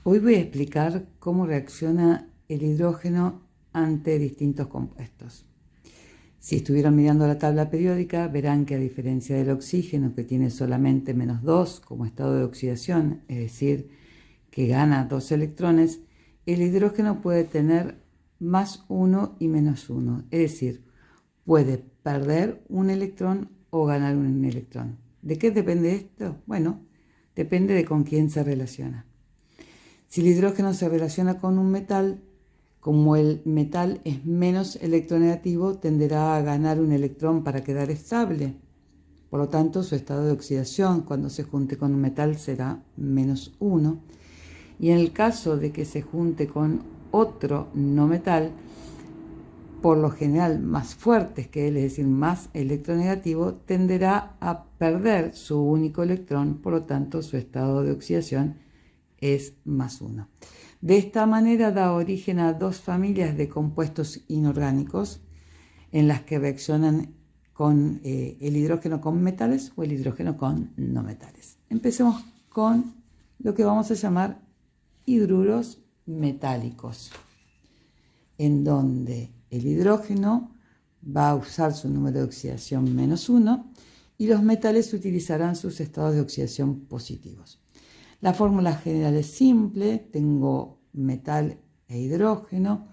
Hoy voy a explicar cómo reacciona el hidrógeno ante distintos compuestos. Si estuvieron mirando la tabla periódica, verán que a diferencia del oxígeno, que tiene solamente -2 como estado de oxidación, es decir, que gana 2 electrones, el hidrógeno puede tener +1 y -1, es decir, puede perder un electrón o ganar un electrón. ¿De qué depende esto? Bueno, depende de con quién se relaciona. Si el hidrógeno se relaciona con un metal, como el metal es menos electronegativo, tenderá a ganar un electrón para quedar estable. Por lo tanto, su estado de oxidación cuando se junte con un metal será -1. Y en el caso de que se junte con otro no metal, por lo general más fuerte que él, es decir, más electronegativo, tenderá a perder su único electrón, por lo tanto su estado de oxidación es +1. De esta manera da origen a dos familias de compuestos inorgánicos en las que reaccionan con el hidrógeno con metales o el hidrógeno con no metales. Empecemos con lo que vamos a llamar hidruros metálicos, en donde el hidrógeno va a usar su número de oxidación -1 y los metales utilizarán sus estados de oxidación positivos. La fórmula general es simple, tengo metal e hidrógeno.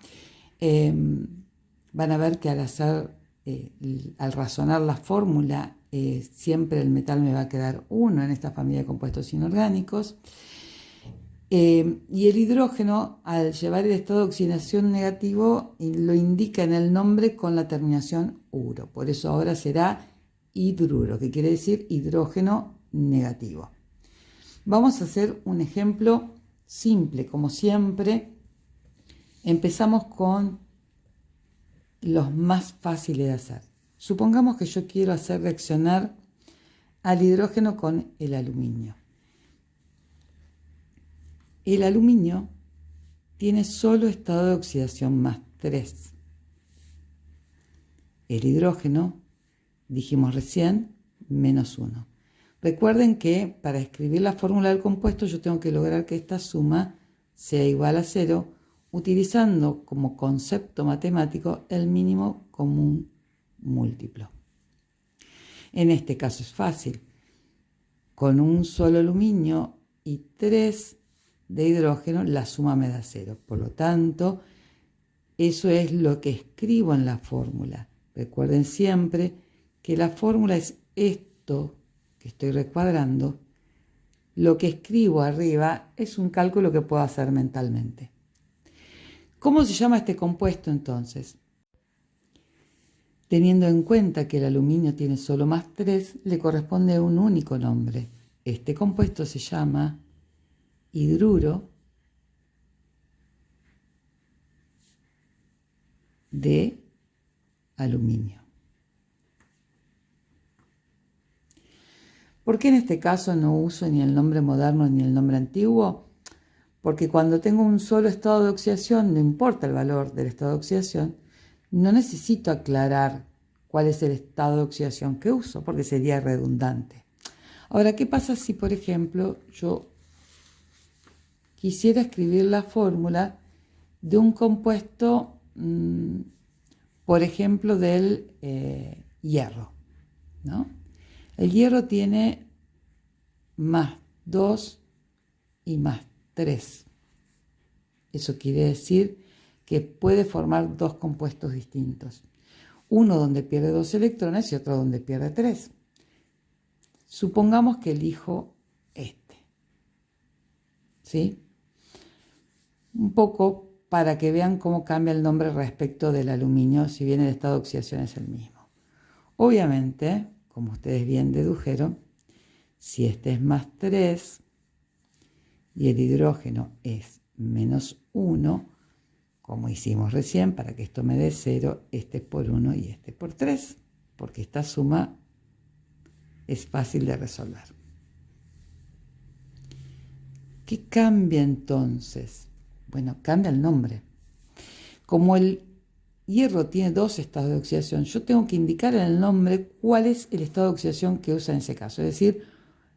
Van a ver que al razonar la fórmula, siempre el metal me va a quedar 1 en esta familia de compuestos inorgánicos. Y el hidrógeno, al llevar el estado de oxidación negativo, lo indica en el nombre con la terminación uro. Por eso ahora será hidruro, que quiere decir hidrógeno negativo. Vamos a hacer un ejemplo simple, como siempre. Empezamos con los más fáciles de hacer. Supongamos que yo quiero hacer reaccionar al hidrógeno con el aluminio. El aluminio tiene solo estado de oxidación +3. El hidrógeno, dijimos recién, -1. Recuerden que para escribir la fórmula del compuesto yo tengo que lograr que esta suma sea igual a 0, utilizando como concepto matemático el mínimo común múltiplo. En este caso es fácil. Con un solo aluminio y 3 de hidrógeno, la suma me da 0. Por lo tanto, eso es lo que escribo en la fórmula. Recuerden siempre que la fórmula es esto que estoy recuadrando. Lo que escribo arriba es un cálculo que puedo hacer mentalmente. ¿Cómo se llama este compuesto entonces? Teniendo en cuenta que el aluminio tiene solo +3, le corresponde un único nombre. Este compuesto se llama hidruro de aluminio. ¿Por qué en este caso no uso ni el nombre moderno ni el nombre antiguo? Porque cuando tengo un solo estado de oxidación, no importa el valor del estado de oxidación, no necesito aclarar cuál es el estado de oxidación que uso, porque sería redundante. Ahora, ¿qué pasa si, por ejemplo, yo quisiera escribir la fórmula de un compuesto, por ejemplo, del hierro, ¿no? El hierro tiene +2 y +3. Eso quiere decir que puede formar dos compuestos distintos. Uno donde pierde 2 electrones y otro donde pierde 3. Supongamos que elijo este. ¿Sí? Un poco para que vean cómo cambia el nombre respecto del aluminio, si bien el estado de oxidación es el mismo. Obviamente, como ustedes bien dedujeron, si este es +3 y el hidrógeno es -1, como hicimos recién, para que esto me dé 0, este es por 1 y este por 3, porque esta suma es fácil de resolver. ¿Qué cambia entonces? Bueno, cambia el nombre. Como el hierro tiene 2 estados de oxidación, yo tengo que indicar en el nombre cuál es el estado de oxidación que usa en ese caso. Es decir,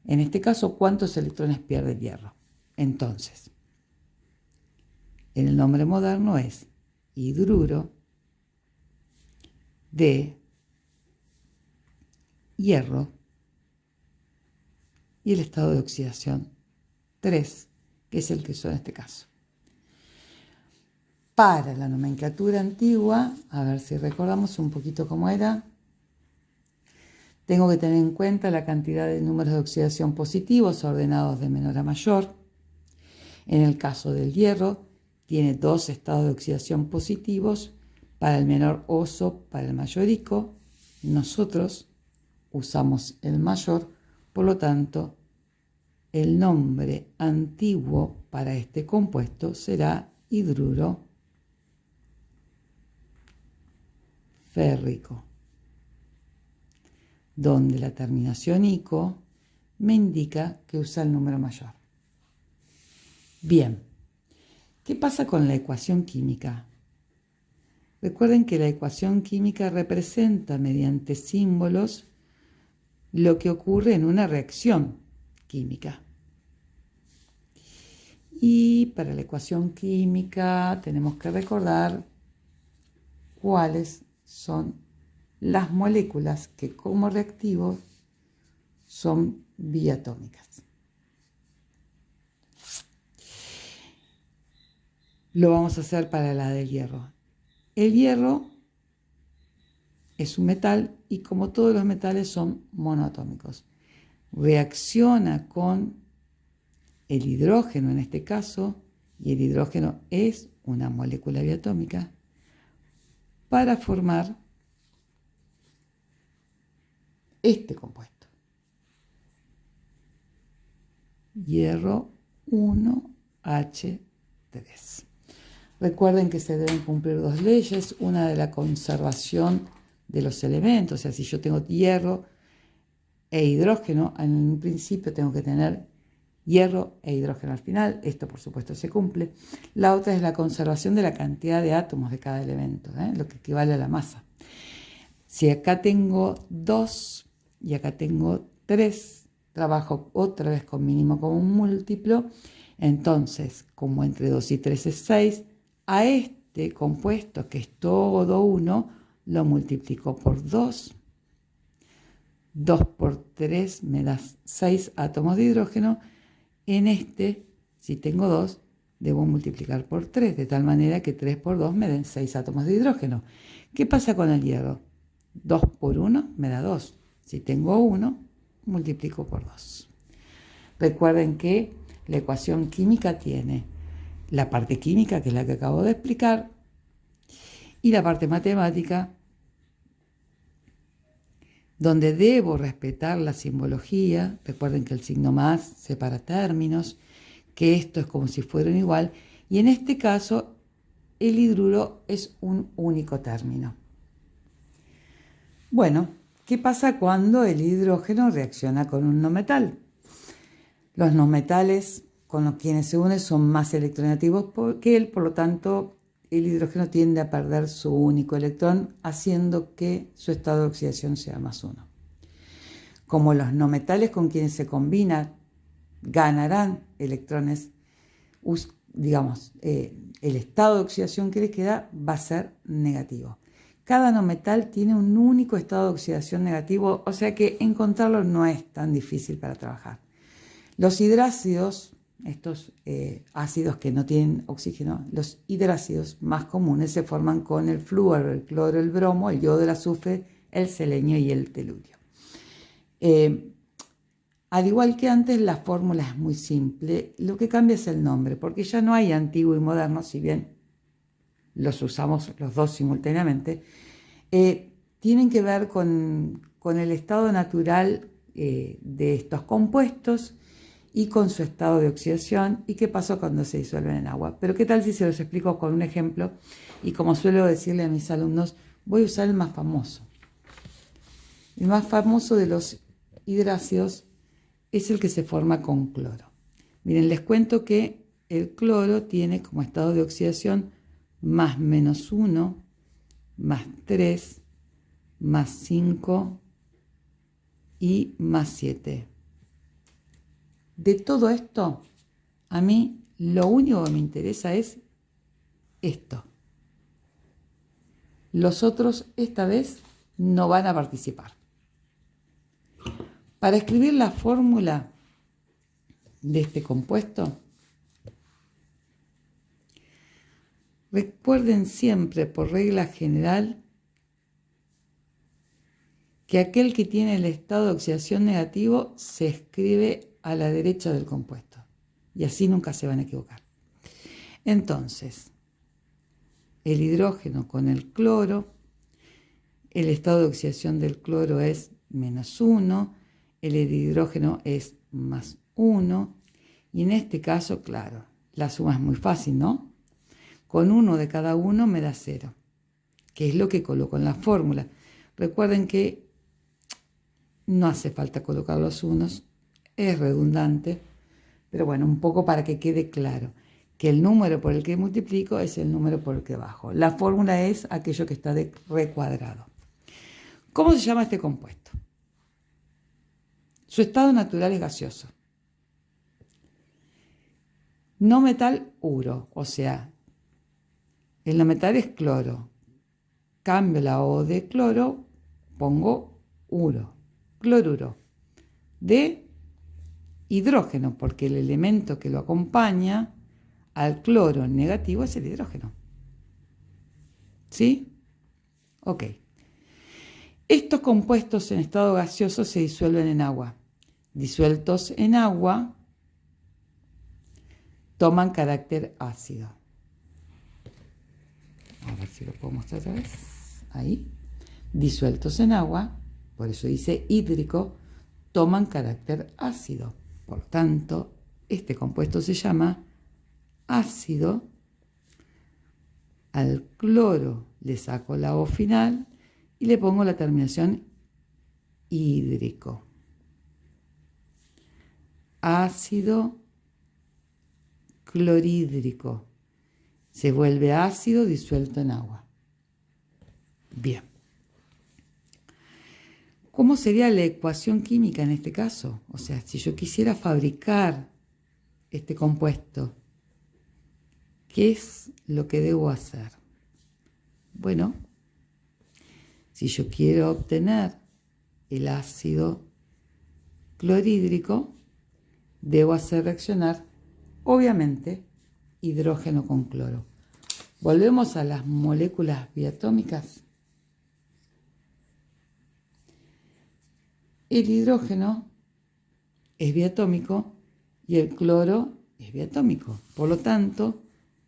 en este caso, cuántos electrones pierde el hierro. Entonces, en el nombre moderno es hidruro de hierro y el estado de oxidación 3, que es el que usó en este caso. Para la nomenclatura antigua, a ver si recordamos un poquito cómo era, tengo que tener en cuenta la cantidad de números de oxidación positivos ordenados de menor a mayor. En el caso del hierro, tiene 2 estados de oxidación positivos, para el menor oso, para el mayor ico. Nosotros usamos el mayor, por lo tanto, el nombre antiguo para este compuesto será hidruro férrico, donde la terminación ico me indica que usa el número mayor. Bien, ¿qué pasa con la ecuación química? Recuerden que la ecuación química representa mediante símbolos lo que ocurre en una reacción química. Y para la ecuación química tenemos que recordar cuáles son las moléculas que como reactivos son biatómicas. Lo vamos a hacer para la del hierro. El hierro es un metal y como todos los metales son monoatómicos. Reacciona con el hidrógeno en este caso, y el hidrógeno es una molécula biatómica, para formar este compuesto. Hierro 1H3. Recuerden que se deben cumplir 2 leyes, una de la conservación de los elementos, o sea, si yo tengo hierro e hidrógeno, en un principio tengo que tener hierro e hidrógeno al final, esto por supuesto se cumple. La otra es la conservación de la cantidad de átomos de cada elemento, lo que equivale a la masa. Si acá tengo 2 y acá tengo 3, trabajo otra vez con mínimo común múltiplo, entonces como entre 2 y 3 es 6, a este compuesto que es todo 1, lo multiplico por 2. 2 por 3 me da 6 átomos de hidrógeno. En este, si tengo 2, debo multiplicar por 3, de tal manera que 3 por 2 me den 6 átomos de hidrógeno. ¿Qué pasa con el hierro? 2 por 1 me da 2. Si tengo 1, multiplico por 2. Recuerden que la ecuación química tiene la parte química, que es la que acabo de explicar, y la parte matemática, donde debo respetar la simbología. Recuerden que el signo más separa términos, que esto es como si fueran igual, y en este caso el hidruro es un único término. Bueno, ¿qué pasa cuando el hidrógeno reacciona con un no metal? Los no metales con los quienes se une son más electronegativos que él, por lo tanto el hidrógeno tiende a perder su único electrón, haciendo que su estado de oxidación sea más 1. Como los no metales con quienes se combina ganarán electrones, digamos, el estado de oxidación que les queda va a ser negativo. Cada no metal tiene un único estado de oxidación negativo, o sea que encontrarlo no es tan difícil para trabajar. Los hidrácidos, estos ácidos que no tienen oxígeno, los hidrácidos más comunes se forman con el flúor, el cloro, el bromo, el yodo, el azufre, el selenio y el telurio. Al igual que antes, la fórmula es muy simple, lo que cambia es el nombre, porque ya no hay antiguo y moderno, si bien los usamos los dos simultáneamente, tienen que ver con el estado natural de estos compuestos y con su estado de oxidación y qué pasó cuando se disuelven en agua. Pero qué tal si se los explico con un ejemplo, y como suelo decirle a mis alumnos, voy a usar el más famoso. El más famoso de los hidrácidos es el que se forma con cloro. Miren, les cuento que el cloro tiene como estado de oxidación más menos 1, más 3, más 5 y más 7. De todo esto, a mí lo único que me interesa es esto. Los otros esta vez no van a participar. Para escribir la fórmula de este compuesto, recuerden siempre, por regla general, que aquel que tiene el estado de oxidación negativo se escribe a la derecha del compuesto. Y así nunca se van a equivocar. Entonces, el hidrógeno con el cloro, el estado de oxidación del cloro es -1, el hidrógeno es +1, y en este caso, claro, la suma es muy fácil, ¿no? Con uno de cada uno me da 0, que es lo que coloco en la fórmula. Recuerden que no hace falta colocar los unos, es redundante, pero bueno, un poco para que quede claro que el número por el que multiplico es el número por el que bajo. La fórmula es aquello que está de recuadrado. ¿Cómo se llama este compuesto? Su estado natural es gaseoso. No metal uro, o sea, el no metal es cloro. Cambio la O de cloro, pongo uro, cloruro. De hidrógeno, porque el elemento que lo acompaña al cloro negativo es el hidrógeno. ¿Sí? Ok. Estos compuestos en estado gaseoso se disuelven en agua. Disueltos en agua, toman carácter ácido. A ver si lo puedo mostrar otra vez. Ahí. Disueltos en agua, por eso dice hídrico, toman carácter ácido. Por lo tanto, este compuesto se llama ácido. Al cloro le saco la O final y le pongo la terminación hídrico. Ácido clorhídrico. Se vuelve ácido disuelto en agua. Bien. ¿Cómo sería la ecuación química en este caso? O sea, si yo quisiera fabricar este compuesto, ¿qué es lo que debo hacer? Bueno, si yo quiero obtener el ácido clorhídrico, debo hacer reaccionar, obviamente, hidrógeno con cloro. Volvemos a las moléculas diatómicas. El hidrógeno es diatómico y el cloro es diatómico. Por lo tanto,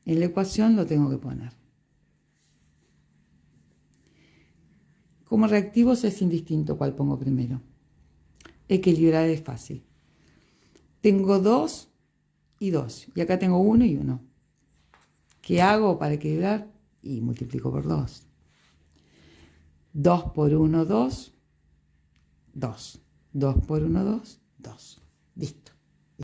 en la ecuación lo tengo que poner. Como reactivos es indistinto cuál pongo primero. Equilibrar es fácil. Tengo 2 y 2. Y acá tengo 1 y 1. ¿Qué hago para equilibrar? Y multiplico por 2. 2 por 1, 2. 2. 2 por 1, 2. 2. Listo.